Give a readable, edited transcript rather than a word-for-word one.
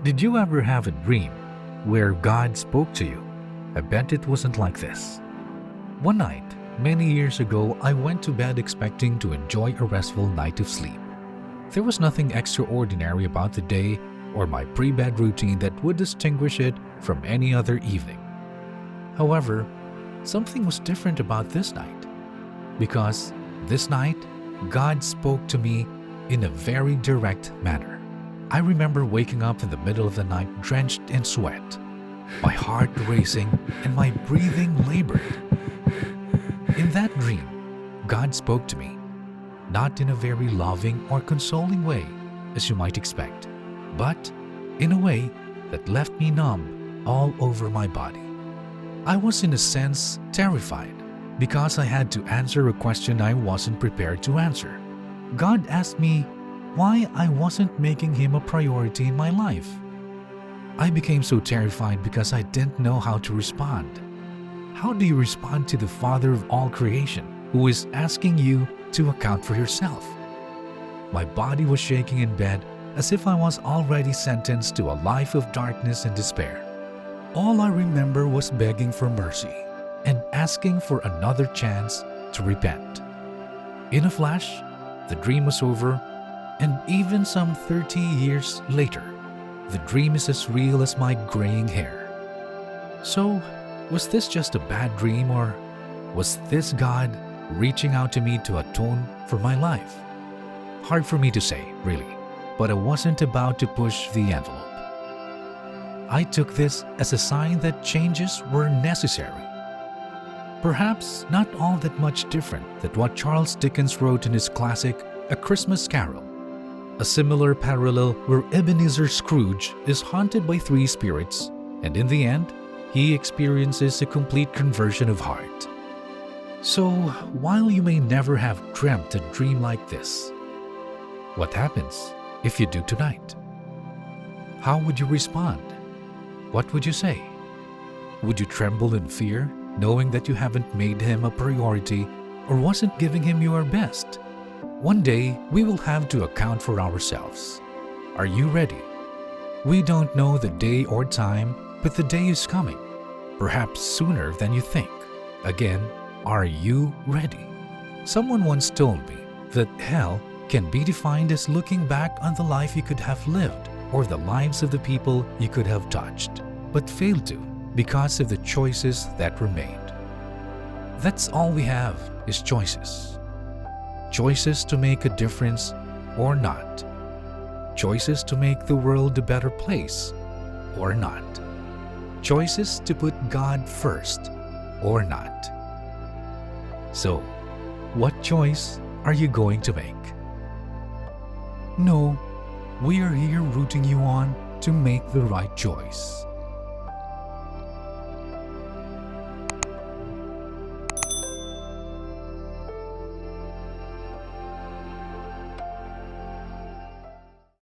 Did you ever have a dream where God spoke to you? I bet it wasn't like this. One night, many years ago, I went to bed expecting to enjoy a restful night of sleep. There was nothing extraordinary about the day or my pre-bed routine that would distinguish it from any other evening. However, something was different about this night, because this night, God spoke to me in a very direct manner. I remember waking up in the middle of the night drenched in sweat, my heart racing and my breathing labored. In that dream, God spoke to me, not in a very loving or consoling way, as you might expect, but in a way that left me numb all over my body. I was in a sense terrified because I had to answer a question I wasn't prepared to answer. God asked me why I wasn't making Him a priority in my life. I became so terrified because I didn't know how to respond. How do you respond to the Father of all creation who is asking you to account for yourself? My body was shaking in bed as if I was already sentenced to a life of darkness and despair. All I remember was begging for mercy and asking for another chance to repent. In a flash, the dream was over, and even some 30 years later, the dream is as real as my graying hair. So, was this just a bad dream, or was this God reaching out to me to atone for my life? Hard for me to say, really, but I wasn't about to push the envelope. I took this as a sign that changes were necessary. Perhaps not all that much different than what Charles Dickens wrote in his classic A Christmas Carol. A similar parallel where Ebenezer Scrooge is haunted by three spirits, and in the end, he experiences a complete conversion of heart. So, while you may never have dreamt a dream like this, what happens if you do tonight? How would you respond? What would you say? Would you tremble in fear, knowing that you haven't made Him a priority or wasn't giving Him your best? One day, we will have to account for ourselves. Are you ready? We don't know the day or time, but the day is coming, perhaps sooner than you think. Again, are you ready? Someone once told me that hell can be defined as looking back on the life you could have lived or the lives of the people you could have touched, but failed to because of the choices that were made. That's all we have is choices. Choices to make a difference or not. Choices to make the world a better place or not. Choices to put God first or not. So, what choice are you going to make? No, we are here rooting you on to make the right choice.